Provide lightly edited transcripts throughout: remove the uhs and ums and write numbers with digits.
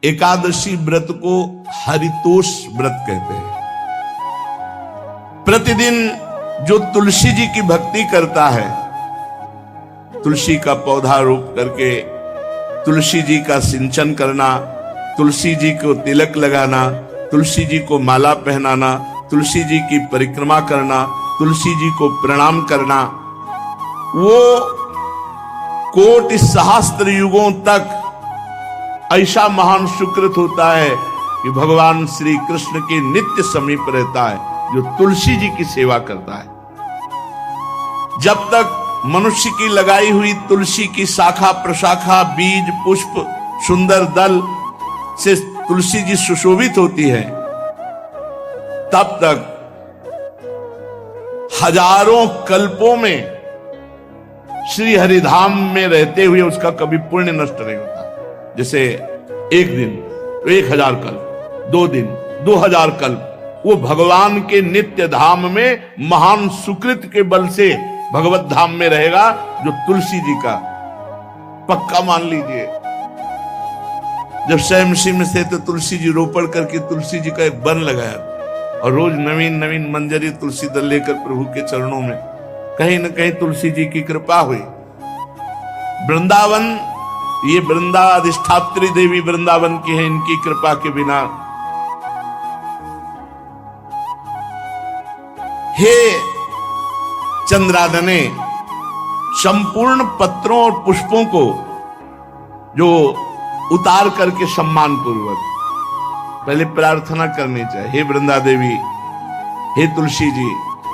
एकादशी व्रत को हरितोष व्रत कहते हैं। प्रतिदिन जो तुलसी जी की भक्ति करता है, तुलसी का पौधा रोप करके तुलसी जी का सिंचन करना, तुलसी जी को तिलक लगाना, तुलसी जी को माला पहनाना, तुलसी जी की परिक्रमा करना, तुलसी जी को प्रणाम करना, वो कोटि सहस्त्र युगों तक ऐसा महान सुकृत होता है कि भगवान श्री कृष्ण के नित्य समीप रहता है जो तुलसी जी की सेवा करता है। जब तक मनुष्य की लगाई हुई तुलसी की शाखा प्रशाखा, बीज, पुष्प, सुंदर दल से तुलसी जी सुशोभित होती है, तब तक हजारों कल्पों में श्री हरिधाम में रहते हुए उसका कभी पुण्य नष्ट नहीं होता। जैसे एक दिन तो 1000 कल्प, 2 दिन 2000 कल्प, वो भगवान के नित्य धाम में महान सुकृत के बल से भगवत धाम में रहेगा, जो तुलसी जी का पक्का मान लीजिए। जब स्वयं में से तो तुलसी जी रोपण करके तुलसी जी का एक वन लगाया और रोज नवीन नवीन मंजरी तुलसी दल लेकर प्रभु के चरणों में, कहीं न कहीं तुलसी जी की कृपा हुई। वृंदावन, ये वृंदा अधिष्ठात्री देवी वृंदावन की है, इनकी कृपा के बिना हे चंद्रादने संपूर्ण पत्रों और पुष्पों को जो उतार करके सम्मान पूर्वक पहले प्रार्थना करनी चाहिए, हे वृंदा देवी, हे तुलसी जी,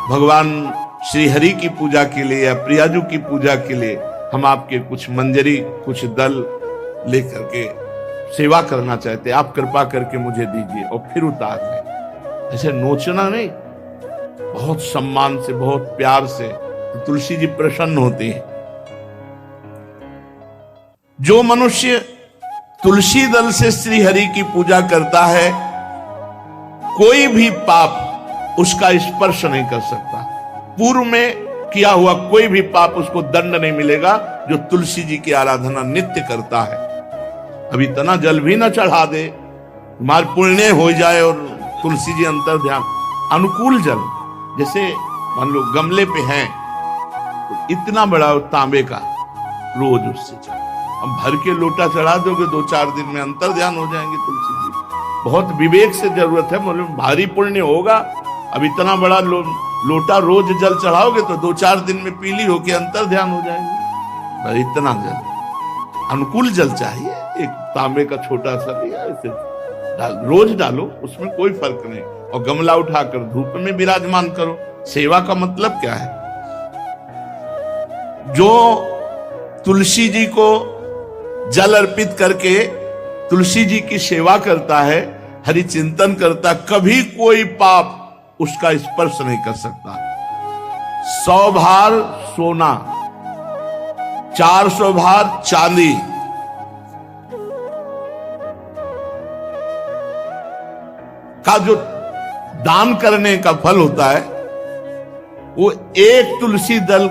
भगवान श्री हरि की पूजा के लिए या प्रियाजू की पूजा के लिए हम आपके कुछ मंजरी, कुछ दल लेकर के सेवा करना चाहते हैं, आप कृपा करके मुझे दीजिए, और फिर उतार लें। ऐसे नोचना नहीं, बहुत सम्मान से, बहुत प्यार से, तो तुलसी जी प्रसन्न होती है। जो मनुष्य तुलसी दल से श्री हरि की पूजा करता है, कोई भी पाप उसका स्पर्श नहीं कर सकता। पूर्व में किया हुआ कोई भी पाप उसको दंड नहीं मिलेगा, जो तुलसी जी की आराधना नित्य करता है। अब इतना जल भी ना चढ़ा दे, तुम्हारे पुण्य हो जाए और तुलसी जी अंतर ध्यान, अनुकूल जल, जैसे मान लो गमले पे हैं तो इतना बड़ा तांबे का, रोज उससे चढ़ा, अब भर के लोटा चढ़ा दोगे 2-4 दिन में अंतर ध्यान हो जाएंगे तुलसी जी। बहुत विवेक से जरूरत है, मतलब भारी पुण्य होगा। अब इतना बड़ा लोटा रोज जल चढ़ाओगे तो 2-4 दिन में पीली होके अंतर ध्यान हो जाएंगे। इतना जल, अनुकूल जल चाहिए। एक तांबे का छोटा सा लिया, ऐसे रोज डालो, उसमें कोई फर्क नहीं, और गमला उठाकर धूप में विराजमान करो। सेवा का मतलब क्या है? जो तुलसी जी को जल अर्पित करके तुलसी जी की सेवा करता है, हरि चिंतन करता, कभी कोई पाप उसका स्पर्श नहीं कर सकता। 100 भार सोना, 400 भार चांदी, का जो दान करने का फल होता है, वो एक तुलसी दल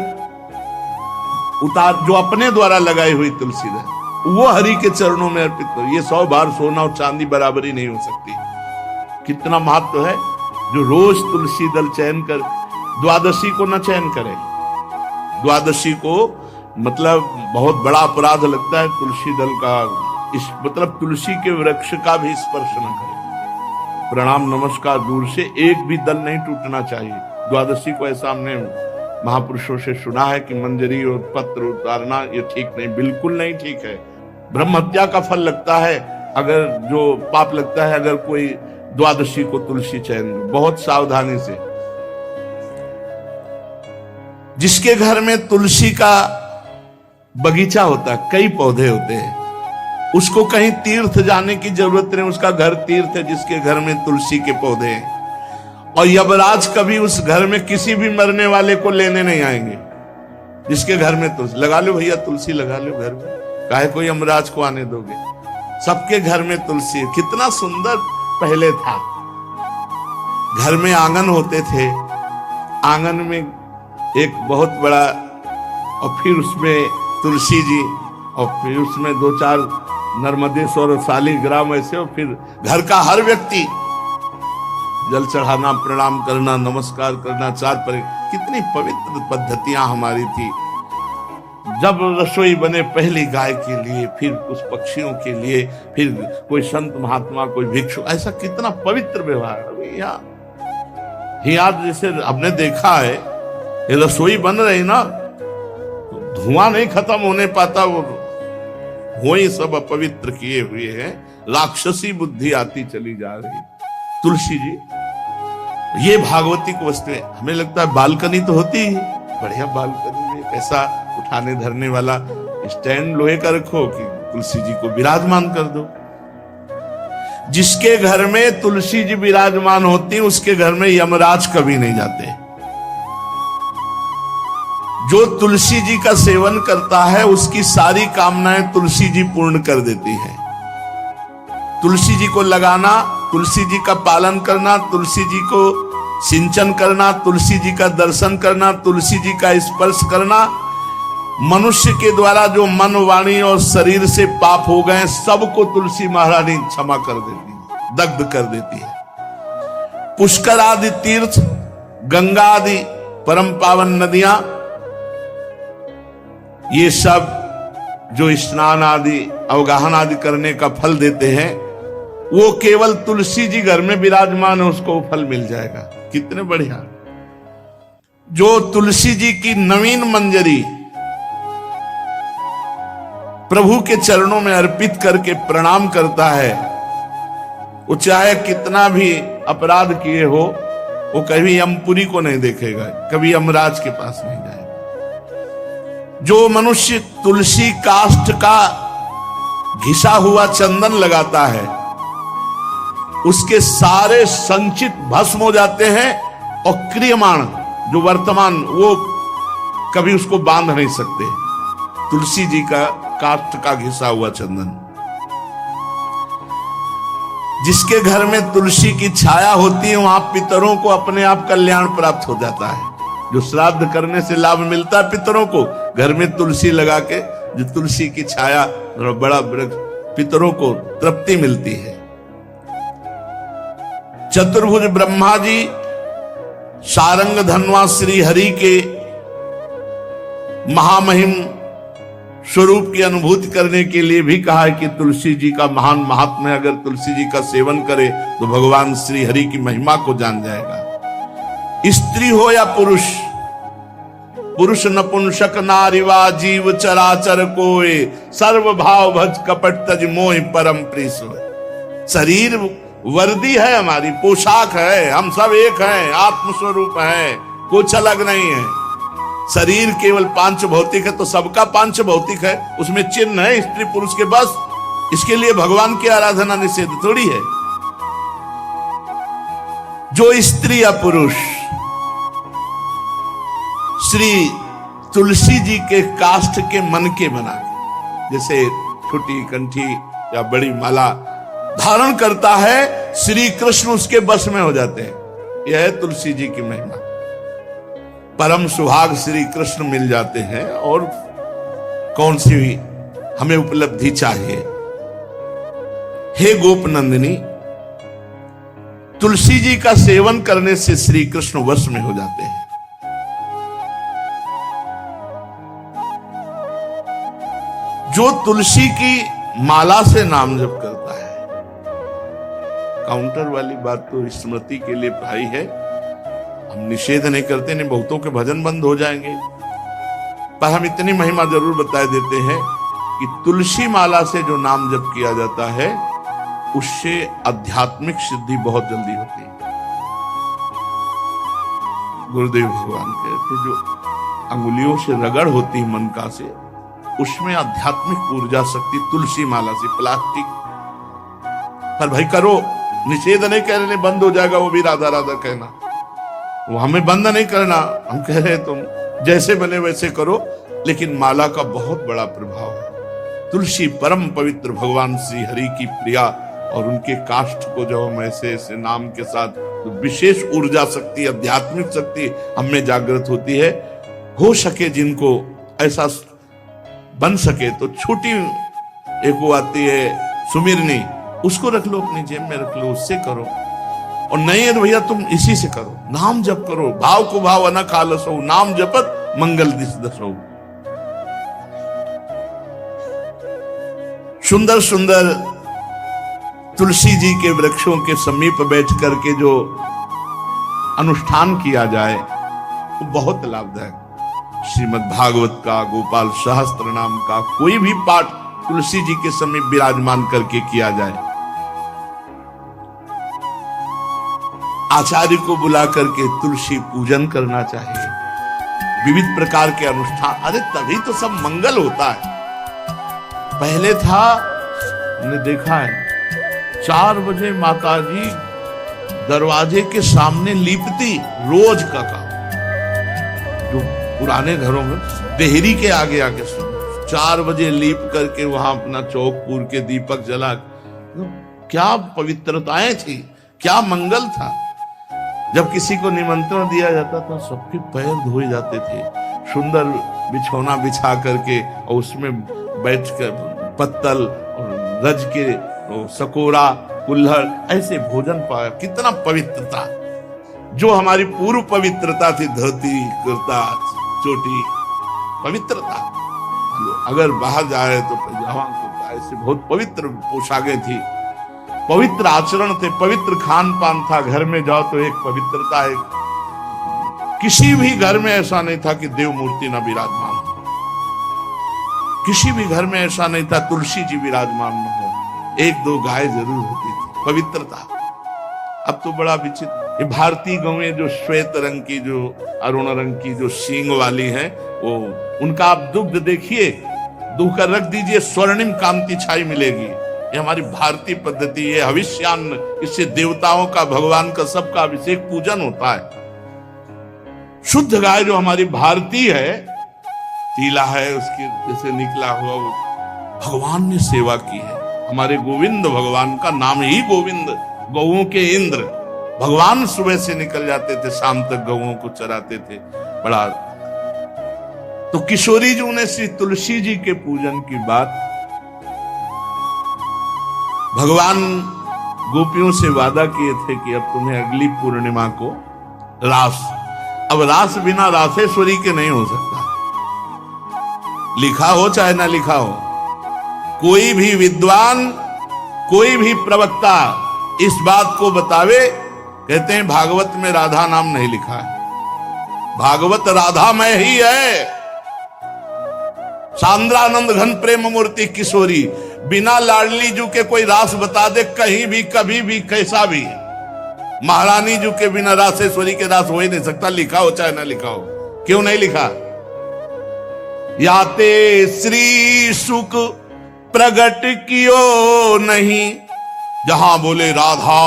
उतार, जो अपने द्वारा लगाई हुई तुलसी दल, वो हरि के चरणों में अर्पित करो। ये 100 भार सोना और चांदी बराबरी नहीं हो सकती। कितना महत्व है। जो रोज तुलसी दल चयन कर, द्वादशी को न चयन करे, द्वादशी को मतलब बहुत बड़ा अपराध लगता है तुलसी दल का, इस मतलब तुलसी के वृक्ष का भी स्पर्श न करे। प्रणाम नमस्कार दूर से, एक भी दल नहीं टूटना चाहिए। द्वादशी को ऐसा हमने महापुरुषों से सुना है कि मंजरी और पत्र उतारना ये ठीक नहीं, बिल्कुल नहीं ठीक है। ब्रह्म हत्या का फल लगता है, अगर जो पाप लगता है अगर कोई द्वादशी को तुलसी चयन, बहुत सावधानी से। जिसके घर में तुलसी का बगीचा होता है, कई पौधे होते हैं, उसको कहीं तीर्थ जाने की जरूरत नहीं, उसका घर तीर्थ है जिसके घर में तुलसी के पौधे हैं। और यमराज कभी उस घर में किसी भी मरने वाले को लेने नहीं आएंगे। जिसके घर में तुलसी, लगा लो भैया तुलसी लगा लो घर में, काहे को यमराज को आने दोगे? सबके घर में तुलसी। कितना सुंदर पहले था, घर में आंगन होते थे, आंगन में एक बहुत बड़ा, और फिर उसमें तुलसी जी, और फिर उसमें 2-4 नर्मदेश्वर शालिग्राम ऐसे, और फिर घर का हर व्यक्ति जल चढ़ाना, प्रणाम करना, नमस्कार करना, चार पर कितनी पवित्र पद्धतियां हमारी थी। जब रसोई बने पहली गाय के लिए, फिर कुछ पक्षियों के लिए, फिर कोई संत महात्मा, कोई भिक्षु, ऐसा कितना पवित्र व्यवहार। अभी यहाँ जैसे हमने देखा है, ये रसोई बन रही ना, तो धुआं नहीं खत्म होने पाता, वो ही सब अपवित्र किए हुए हैं, राक्षसी बुद्धि आती चली जा रही। तुलसी जी, ये भागवती को वस्तु, हमें लगता है बालकनी तो होती ही, बढ़िया बालकनी में कैसा उठाने धरने वाला स्टैंड लोहे का रखो कि तुलसी जी को विराजमान कर दो। जिसके घर में तुलसी जी विराजमान होती, उसके घर में यमराज कभी नहीं जाते। जो तुलसी जी का सेवन करता है, उसकी सारी कामनाएं तुलसी जी पूर्ण कर देती है। तुलसी जी को लगाना, तुलसी जी का पालन करना, तुलसी जी को सिंचन करना, तुलसी जी का दर्शन करना, तुलसी जी का स्पर्श करना, मनुष्य के द्वारा जो मन, वाणी और शरीर से पाप हो गए, सबको तुलसी महारानी क्षमा कर देती है, दग्ध कर देती है। पुष्कर आदि तीर्थ, गंगा आदि परम पावन नदियां, ये सब जो स्नान आदि, अवगाहन आदि करने का फल देते हैं, वो केवल तुलसी जी घर में विराजमान है, उसको फल मिल जाएगा। कितने बढ़िया। जो तुलसी जी की नवीन मंजरी प्रभु के चरणों में अर्पित करके प्रणाम करता है, वो चाहे कितना भी अपराध किए हो, वो कभी यमपुरी को नहीं देखेगा, कभी यमराज के पास नहीं जाएगा। जो मनुष्य तुलसी काष्ठ का घिसा हुआ चंदन लगाता है, उसके सारे संचित भस्म हो जाते हैं, और क्रियमाण जो वर्तमान, वो कभी उसको बांध नहीं सकते। तुलसी जी का काष्ठ का घिसा हुआ चंदन, जिसके घर में तुलसी की छाया होती है, वहां पितरों को अपने आप कल्याण प्राप्त हो जाता है। जो श्राद्ध करने से लाभ मिलता है पितरों को, घर में तुलसी लगा के, जो तुलसी की छाया, बड़ा वृक्ष, पितरों को तृप्ति मिलती है। चतुर्भुज ब्रह्मा जी सारंग धनवा श्री हरि के महामहिम स्वरूप की अनुभूति करने के लिए भी कहा है कि तुलसी जी का महान महात्म्य है। अगर तुलसी जी का सेवन करे तो भगवान श्री हरि की महिमा को जान जाएगा। स्त्री हो या पुरुष, पुरुष नपुंसक नारीवा जीव चराचर कोय, सर्व भाव भज कपट तज मोह परम प्रिय सोय। शरीर वर्दी है, हमारी पोशाक है, हम सब एक हैं, आत्मस्वरूप हैं, कुछ अलग नहीं है। शरीर केवल पांच भौतिक है, तो सबका पांच भौतिक है, उसमें चिन्ह है स्त्री पुरुष के, बस। इसके लिए भगवान की आराधना निषेध थोड़ी है। जो स्त्री या पुरुष श्री तुलसी जी के काष्ठ के मन के बना के, जैसे छोटी कंठी या बड़ी माला धारण करता है, श्री कृष्ण उसके बस में हो जाते हैं। यह है तुलसी जी की महिमा। परम सुहाग श्री कृष्ण मिल जाते हैं, और कौन सी हमें उपलब्धि चाहिए। हे गोप नंदिनी, तुलसी जी का सेवन करने से श्री कृष्ण वश में हो जाते हैं। जो तुलसी की माला से नाम जप करता है, काउंटर वाली बात तो स्मृति के लिए भाई है, हम निषेध नहीं करते, नहीं बहुतों के भजन बंद हो जाएंगे, पर हम इतनी महिमा जरूर बता देते हैं कि तुलसी माला से जो नाम जप किया जाता है, उससे आध्यात्मिक सिद्धि बहुत जल्दी होती है। गुरुदेव भगवान कहते, जो अंगुलियों से रगड़ होती है मन का से, उसमें आध्यात्मिक ऊर्जा शक्ति तुलसी माला से। प्लास्टिक पर भाई करो, निषेध नहीं कह रहे, बंद हो जाएगा वो भी राधा राधा कहना, वो हमें बंद नहीं करना। हम कह रहे तुम जैसे बने वैसे करो, लेकिन माला का बहुत बड़ा प्रभाव है। तुलसी परम पवित्र भगवान श्री हरि की प्रिया, और उनके काष्ठ को जब हम ऐसे नाम के साथ, तो विशेष ऊर्जा शक्ति, आध्यात्मिक शक्ति हम में जागृत होती है। हो सके जिनको ऐसा बन सके तो छोटी एक वो आती है सुमिरनी, उसको रख लो अपनी जेब में रख लो, उससे करो। और नहीं है तो भैया तुम इसी से करो, नाम जप करो, भाव को भाव न खालसो, नाम जपत मंगल दिस दसो। सुंदर सुंदर तुलसी जी के वृक्षों के समीप बैठ करके जो अनुष्ठान किया जाए वो बहुत लाभदायक। श्रीमद् भागवत का, गोपाल सहस्त्र नाम का कोई भी पाठ तुलसी जी के समीप विराजमान करके किया जाए, आचार्य को बुला करके तुलसी पूजन करना चाहिए, विविध प्रकार के अनुष्ठान। अरे तभी तो सब मंगल होता है। पहले था, हमने देखा है, 4 बजे माताजी दरवाजे के सामने लीपती, रोज का काम। जो पुराने घरों में देहरी के आगे आके 4 बजे लीप करके वहां अपना चौक पूर के दीपक जला, क्या पवित्रताएं थी, क्या मंगल था। जब किसी को निमंत्रण दिया जाता था सबके पैर धोए जाते थे, सुंदर बिछौना बिछा करके और उसमें बैठकर पत्तल और रज के सकोरा कुल्हड़ ऐसे भोजन पाया। कितना पवित्रता, जो हमारी पूर्व पवित्रता थी, धोती कुर्ता चोटी, पवित्रता। अगर बाहर जाए तो पैजामा कुर्ता, ऐसे बहुत पवित्र पोशाकें थी, पवित्र आचरण थे, पवित्र खान पान था। घर में जाओ तो एक पवित्रता है। किसी भी घर में ऐसा नहीं था कि देव मूर्ति न विराजमान हो, किसी भी घर में ऐसा नहीं था तुलसी जी विराजमान न हो, 1-2 गाय जरूर होती थी, पवित्रता। अब तो बड़ा विचित्र, ये भारतीय गौएं जो श्वेत रंग की, जो अरुण रंग की, जो सींग वाली हैं, वो उनका आप दुग्ध देखिए, दूह कर रख दीजिए, स्वर्णिम कांति छाई मिलेगी। ये हमारी भारतीय पद्धति, ये हविष्यान्न, इससे देवताओं का, भगवान का, सबका अभिषेक पूजन होता है। शुद्ध गाय जो हमारी भारतीय है, तीला है उसके जैसे निकला हुआ, वो भगवान ने सेवा की है। हमारे गोविंद भगवान का नाम ही गोविंद, गौओं के इंद्र। भगवान सुबह से निकल जाते थे, शाम तक गौओं को चराते थे। बड़ा तो किशोरी जी ने श्री तुलसी जी के पूजन की बात, भगवान गोपियों से वादा किए थे कि अब तुम्हें अगली पूर्णिमा को रास, अब रास बिना रासेश्वरी के नहीं हो सकता। लिखा हो चाहे ना लिखा हो, कोई भी विद्वान, कोई भी प्रवक्ता इस बात को बतावे, कहते हैं भागवत में राधा नाम नहीं लिखा है, भागवत राधामय ही है। सांद्रानंद घन प्रेम मूर्ति किशोरी, बिना लाडली जू के कोई रास बता दे कहीं भी, कभी भी, कैसा भी। महारानी जू के बिना रासेश्वरी के रास हो ही नहीं सकता, लिखा हो चाहे ना लिखा हो। क्यों नहीं लिखा? याते श्री सुख प्रगट कियो नहीं, जहां बोले राधा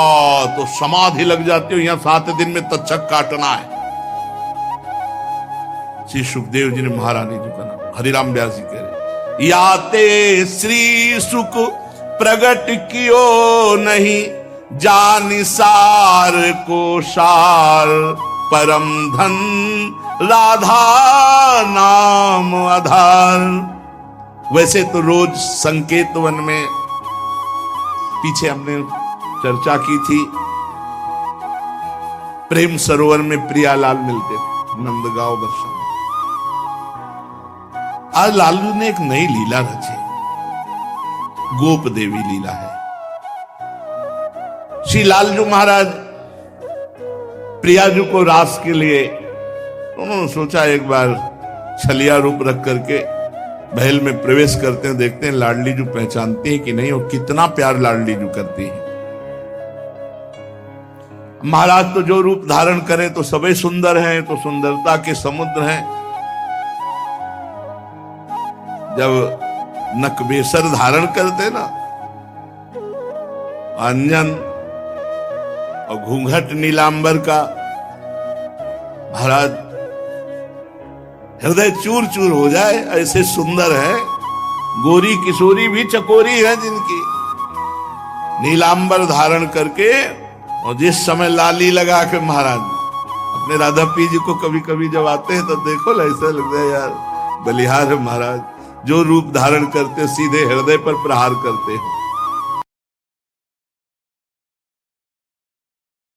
तो समाधि लग जाती हो, यहां 7 दिन में तक्षक काटना है। श्री सुखदेव जी ने महारानी जी का नाम, हरिराम व्यास जी कह रहे, याते श्री सुख प्रगट कियो नहीं, जानि सार को सार परम धन, राधा नाम आधार। वैसे तो रोज संकेत वन में, पीछे हमने चर्चा की थी, प्रेम सरोवर में प्रियालाल मिलते थे, नंदगांव दर्शन। आज लालू ने एक नई लीला रची, गोप देवी लीला है। श्री लालजू महाराज प्रियाजू को रास के लिए उन्होंने सोचा एक बार छलिया रूप रख करके महल में प्रवेश करते हैं, देखते हैं लाडली जू पहचानती है कि नहीं, और कितना प्यार लाडली जू करती है। महाराज तो जो रूप धारण करें तो सभी सुंदर हैं, तो सुंदरता के समुद्र हैं। जब नकबेसर धारण करते ना, अंजन और घूंघट नीलांबर का, महाराज हृदय चूर चूर हो जाए, ऐसे सुंदर है। गोरी किशोरी भी चकोरी है जिनकी, नीलांबर धारण करके, और जिस समय लाली लगा के महाराज अपने राधा पी जी को कभी कभी जब आते हैं तो देखो ऐसा लगता है यार बलिहार है महाराज, जो रूप धारण करते सीधे हृदय पर प्रहार करते हो।